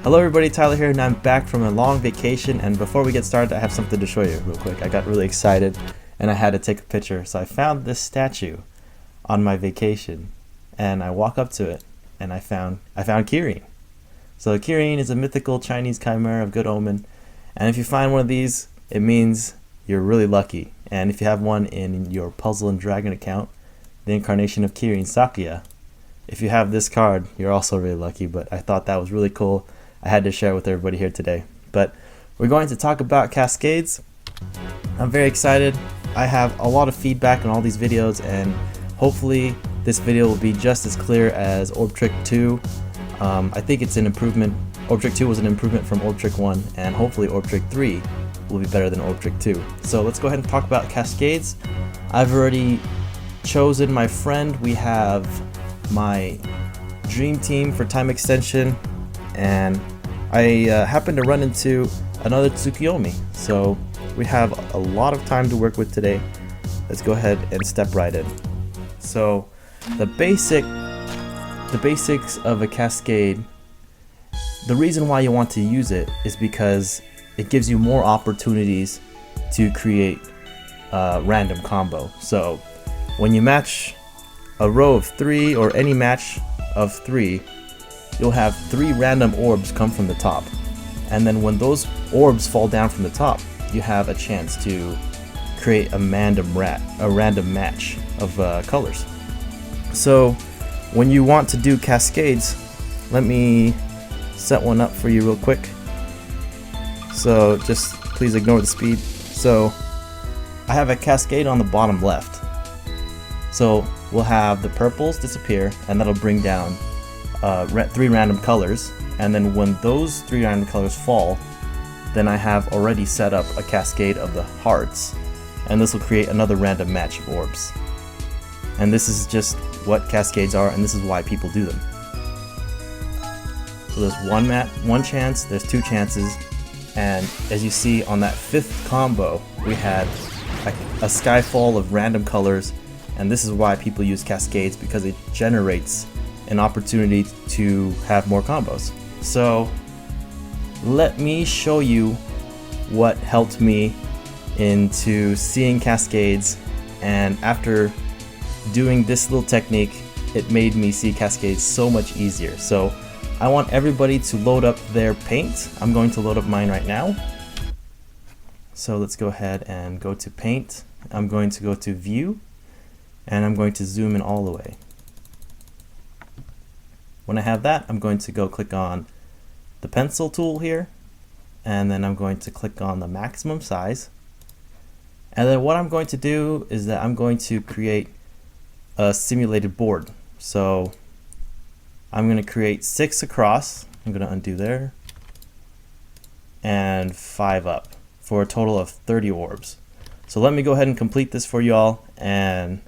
Hello everybody, Tyler here, and I'm back from a long vacation, and before we get started I have something to show you real quick. I got really excited and I had to take a picture, so I found this statue on my vacation and I walk up to it and I found Kirin. So Kirin is a mythical Chinese chimera of good omen, and if you find one of these it means you're really lucky, and if you have one in your Puzzle and Dragon account, the incarnation of Kirin Sakya, if you have this card you're also really lucky. But I thought that was really cool. I had to share it with everybody here today. But we're going to talk about Cascades. I'm very excited. I have a lot of feedback on all these videos, and hopefully this video will be just as clear as Orb Trick 2. I think it's an improvement. Orb Trick 2 was an improvement from Orb Trick 1, and hopefully Orb Trick 3 will be better than Orb Trick 2. So let's go ahead and talk about Cascades. I've already chosen my friend. We have my dream team for time extension, and I happened to run into another Tsukiyomi, so we have a lot of time to work with today. Let's go ahead and step right in. So the basics of a Cascade, the reason why you want to use it is because it gives you more opportunities to create a random combo. So when you match a row of 3 or any match of 3, you'll have 3 random orbs come from the top, and then when those orbs fall down from the top, you have a chance to create a random match of colors. So when you want to do Cascades, let me set one up for you real quick. So just please ignore the speed. So I have a Cascade on the bottom left. So we'll have the purples disappear, and that'll bring down 3 random colors, and then when those 3 random colors fall, then I have already set up a cascade of the hearts, and this will create another random match of orbs. And this is just what cascades are, and this is why people do them. So there's one chance, there's 2 chances, and as you see on that 5th combo, we had a skyfall of random colors, and this is why people use cascades, because it generates an opportunity to have more combos. So let me show you what helped me into seeing cascades, and after doing this little technique, it made me see cascades so much easier. So I want everybody to load up their paint. I'm going to load up mine right now. So let's go ahead and go to paint. I'm going to go to view, and I'm going to zoom in all the way. When I have that, I'm going to go click on the pencil tool here, and then I'm going to click on the maximum size. And then what I'm going to do is that I'm going to create a simulated board. So I'm going to create 6 across. I'm going to undo there, and 5 up for a total of 30 orbs. So let me go ahead and complete this for y'all, and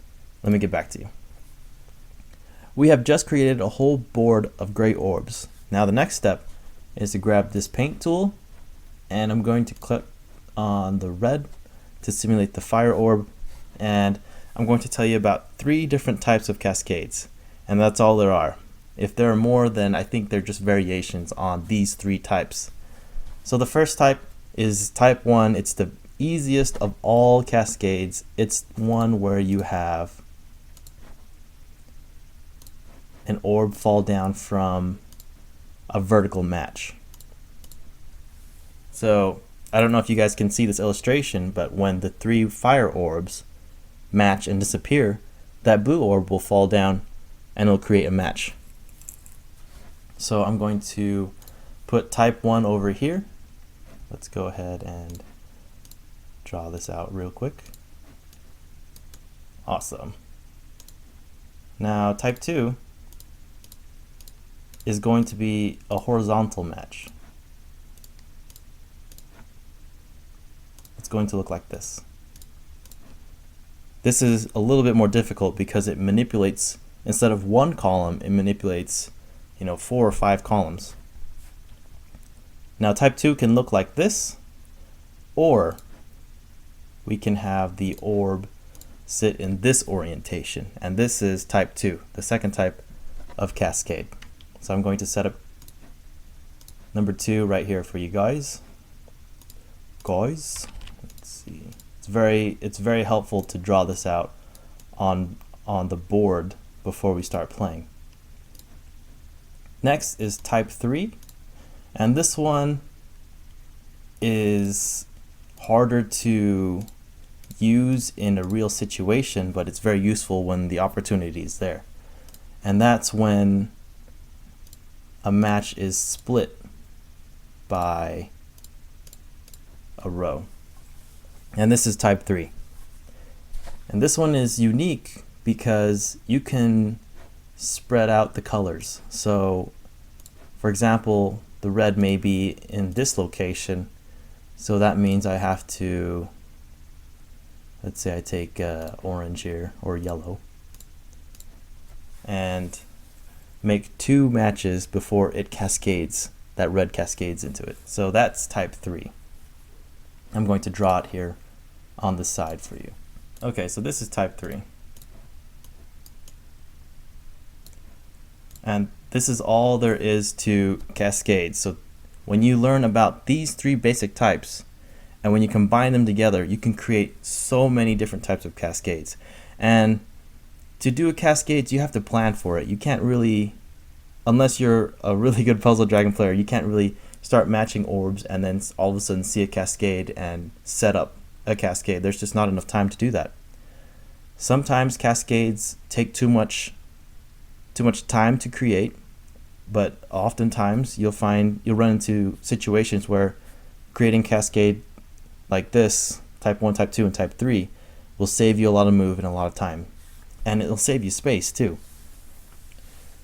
let me get back to you. We have just created a whole board of gray orbs. Now the next step is to grab this paint tool, and I'm going to click on the red to simulate the fire orb, and I'm going to tell you about 3 different types of cascades, and that's all there are. If there are more, then I think they're just variations on these 3 types. So the first type is type 1. It's the easiest of all cascades. It's one where you have an orb fall down from a vertical match. So I don't know if you guys can see this illustration, but when the 3 fire orbs match and disappear, that blue orb will fall down and it'll create a match. So I'm going to put type 1 over here. Let's go ahead and draw this out real quick. Awesome. Now type 2 is going to be a horizontal match. It's going to look like this. This is a little bit more difficult because it manipulates, instead of 1 column, it manipulates 4 or 5 columns. Now type 2 can look like this, or we can have the orb sit in this orientation, and this is type 2, the second type of cascade. So I'm going to set up Number 2 right here for you guys. Let's see. It's very helpful to draw this out on the board before we start playing. Next is type 3, and this one is harder to use in a real situation, but it's very useful when the opportunity is there. And that's when a match is split by a row. And this is type 3. And this one is unique because you can spread out the colors. So for example, the red may be in this location, so that means I have to, let's say I take orange here or yellow and make 2 matches before it cascades, that red cascades into it. So that's type 3. I'm going to draw it here on the side for you. Okay, so this is type 3. And this is all there is to Cascades. So when you learn about these 3 basic types, and when you combine them together, you can create so many different types of Cascades. And to do a Cascades, you have to plan for it. You can't really, unless you're a really good Puzzle Dragon player, you can't really start matching orbs and then all of a sudden see a Cascade and set up a Cascade. There's just not enough time to do that. Sometimes Cascades take too much time to create, but oftentimes you'll run into situations where creating Cascade like this, type 1, type 2, and type 3 will save you a lot of move and a lot of time, and it'll save you space too.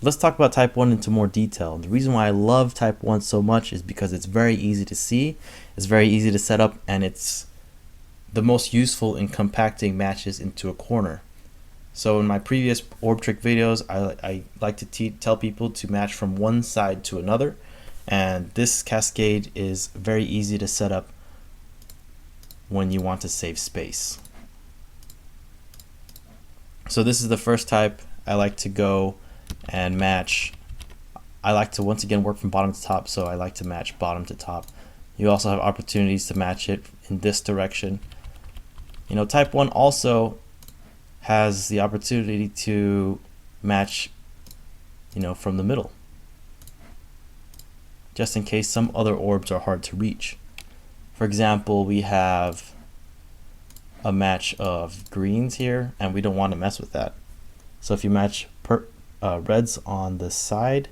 Let's talk about type 1 into more detail. The reason why I love type 1 so much is because it's very easy to see, it's very easy to set up, and it's the most useful in compacting matches into a corner. So in my previous orb trick videos, I like to tell people to match from one side to another, and this Cascade is very easy to set up when you want to save space. So this is the first type. I like to go and match. I like to once again work from bottom to top, so I like to match bottom to top. You also have opportunities to match it in this direction. You know, type 1 also has the opportunity to match, you know, from the middle, just in case some other orbs are hard to reach. For example, we have a match of greens here, and we don't want to mess with that. So if you match reds on the side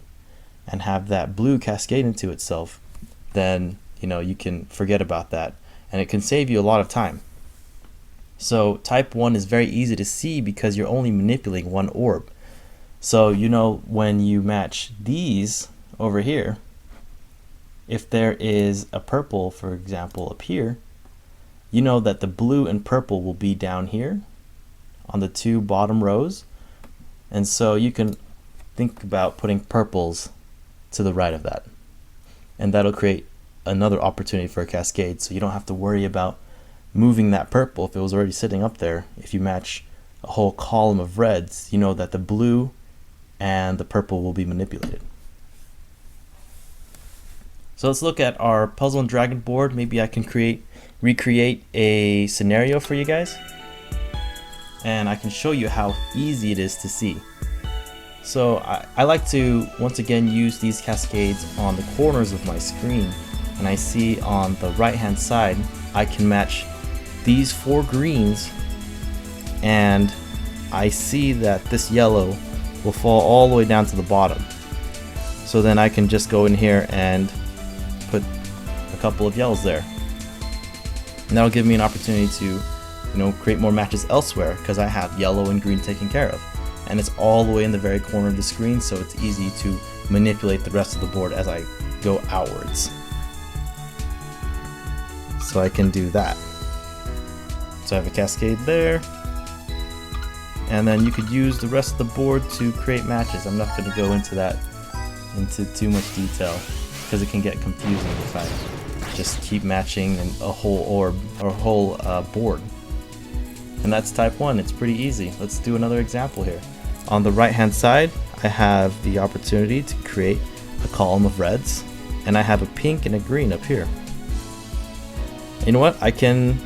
and have that blue cascade into itself, then you know you can forget about that, and it can save you a lot of time. So type 1 is very easy to see because you're only manipulating one orb. So you know when you match these over here, if there is a purple, for example, up here, you know that the blue and purple will be down here on the 2 bottom rows, and so you can think about putting purples to the right of that, and that'll create another opportunity for a cascade, so you don't have to worry about moving that purple if it was already sitting up there. If you match a whole column of reds, you know that the blue and the purple will be manipulated. So let's look at our Puzzle and Dragon board. Maybe I can recreate a scenario for you guys, and I can show you how easy it is to see. So I like to once again use these cascades on the corners of my screen, and I see on the right hand side I can match these 4 greens, and I see that this yellow will fall all the way down to the bottom. So then I can just go in here and put a couple of yellows there, and that'll give me an opportunity to, you know, create more matches elsewhere because I have yellow and green taken care of, and it's all the way in the very corner of the screen, so it's easy to manipulate the rest of the board as I go outwards. So I can do that. So I have a cascade there, and then you could use the rest of the board to create matches. I'm not going to go into too much detail because it can get confusing if I just keep matching a whole orb or a whole board. And that's type 1. It's pretty easy. Let's do another example here. On the right hand side, I have the opportunity to create a column of reds, and I have a pink and a green up here. You know what? I can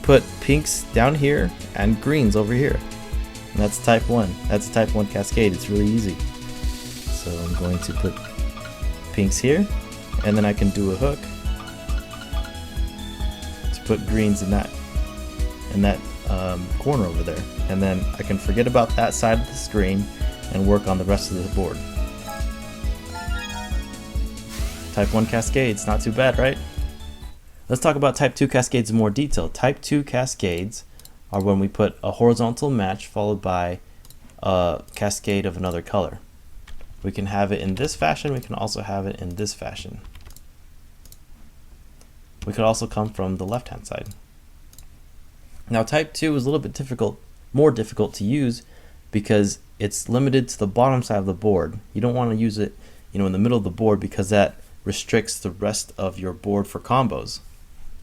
put pinks down here and greens over here. And that's type 1. That's a type 1 cascade. It's really easy. So I'm going to put pinks here, and then I can do a hook to put greens in that corner over there. And then I can forget about that side of the screen and work on the rest of the board. Type 1 cascades, not too bad, right? Let's talk about type 2 cascades in more detail. Type 2 cascades are when we put a horizontal match followed by a cascade of another color. We can have it in this fashion, we can also have it in this fashion. We could also come from the left hand side. Now type 2 is a little bit more difficult to use because it's limited to the bottom side of the board. You don't want to use it, in the middle of the board because that restricts the rest of your board for combos.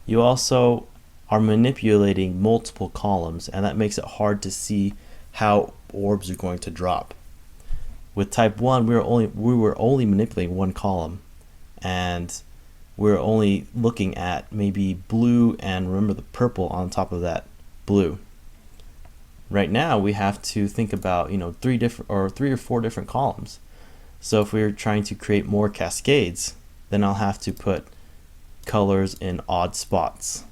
You also are manipulating multiple columns, and that makes it hard to see how orbs are going to drop. With type 1, we were only manipulating one column, and we're only looking at maybe blue and remember the purple on top of that blue. Right now we have to think about 3 or 4 different columns. So if we're trying to create more cascades, then I'll have to put colors in odd spots.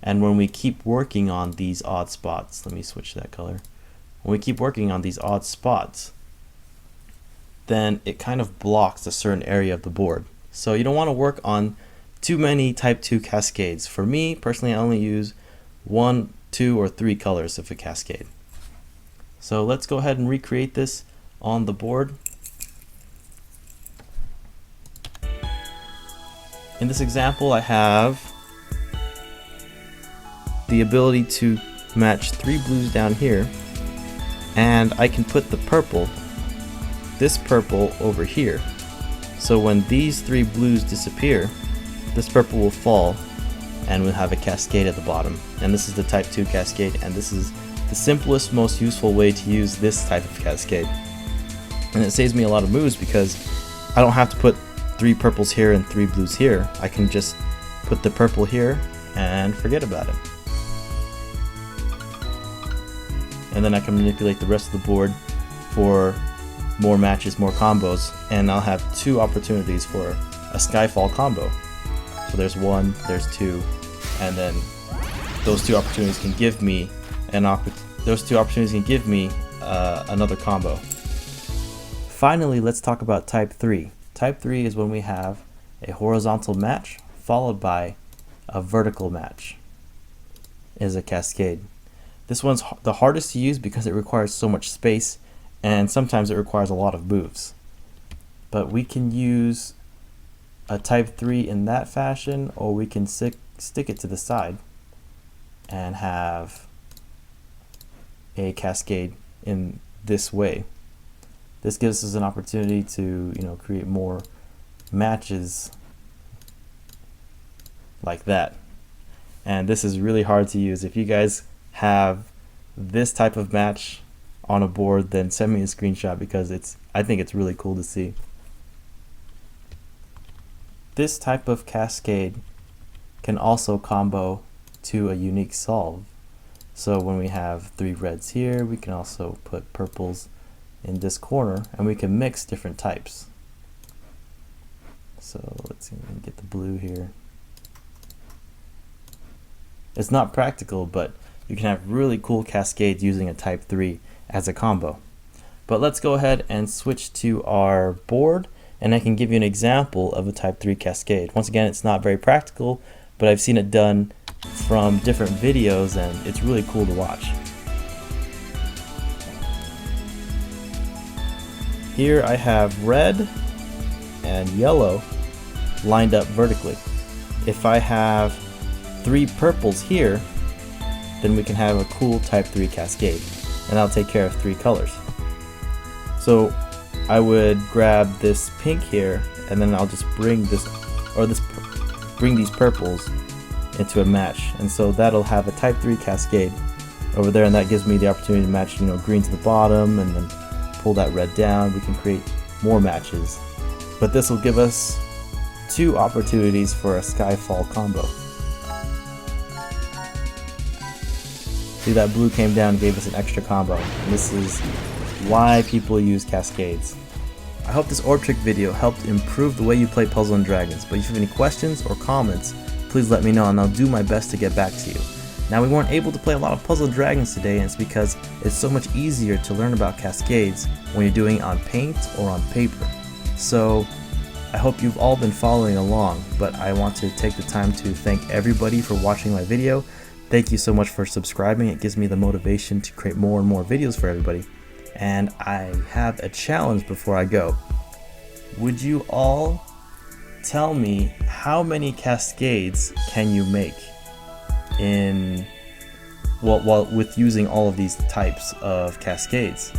And when we keep working on these odd spots, let me switch that color. When we keep working on these odd spots, then it kind of blocks a certain area of the board. So you don't want to work on too many type 2 cascades. For me, personally, I only use 1, 2, or 3 colors of a cascade. So let's go ahead and recreate this on the board. In this example, I have the ability to match 3 blues down here, and I can put this purple over here. So when these 3 blues disappear, this purple will fall and we'll have a cascade at the bottom. And this is the type 2 cascade, and this is the simplest, most useful way to use this type of cascade. And it saves me a lot of moves because I don't have to put 3 purples here and 3 blues here. I can just put the purple here and forget about it. And then I can manipulate the rest of the board for more matches, more combos, and I'll have 2 opportunities for a Skyfall combo. So there's 1, there's 2, and then those 2 opportunities can give me another combo. Finally, let's talk about type 3. Type 3 is when we have a horizontal match followed by a vertical match is a cascade. This one's the hardest to use because it requires so much space, and sometimes it requires a lot of moves. But we can use a type 3 in that fashion, or we can stick it to the side and have a cascade in this way. This gives us an opportunity to create more matches like that. And this is really hard to use. If you guys have this type of match on a board, then send me a screenshot because I think it's really cool to see. This type of cascade can also combo to a unique solve. So when we have 3 reds here, we can also put purples in this corner, and we can mix different types. So let's see, we can get the blue here. It's not practical, but you can have really cool cascades using a type 3 as a combo. But let's go ahead and switch to our board, and I can give you an example of a type 3 cascade. Once again, it's not very practical, but I've seen it done from different videos, and it's really cool to watch. Here I have red and yellow lined up vertically. If I have 3 purples here, then we can have a cool type 3 cascade, and I'll take care of 3 colors. So I would grab this pink here, and then I'll just bring these purples into a match, and so that'll have a type 3 cascade over there, and that gives me the opportunity to match green to the bottom, and then pull that red down. We can create more matches, but this will give us 2 opportunities for a Skyfall combo. See, that blue came down and gave us an extra combo, and this is why people use Cascades. I hope this orb trick video helped improve the way you play Puzzle and Dragons, but if you have any questions or comments, please let me know and I'll do my best to get back to you. Now, we weren't able to play a lot of Puzzle and Dragons today, and it's because it's so much easier to learn about Cascades when you're doing it on paint or on paper. So I hope you've all been following along, but I want to take the time to thank everybody for watching my video. Thank you so much for subscribing. It gives me the motivation to create more and more videos for everybody. And I have a challenge before I go. Would you all tell me how many Cascades can you make with using all of these types of Cascades?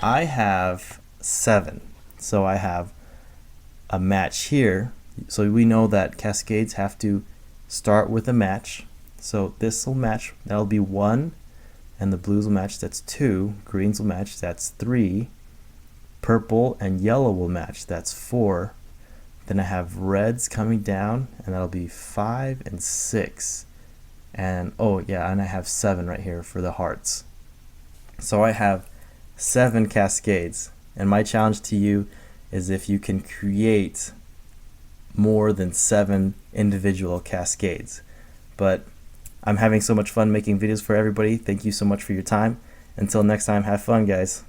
I have 7. So I have a match here. So we know that Cascades have to start with a match. So this will match, that'll be 1. And the blues will match, that's 2. Greens will match, that's 3. Purple and yellow will match, that's 4. Then I have reds coming down, and that'll be 5 and 6. And oh yeah, and I have 7 right here for the hearts. So I have 7 Cascades. And my challenge to you is if you can create more than 7 individual Cascades. But I'm having so much fun making videos for everybody. Thank you so much for your time. Until next time, have fun, guys.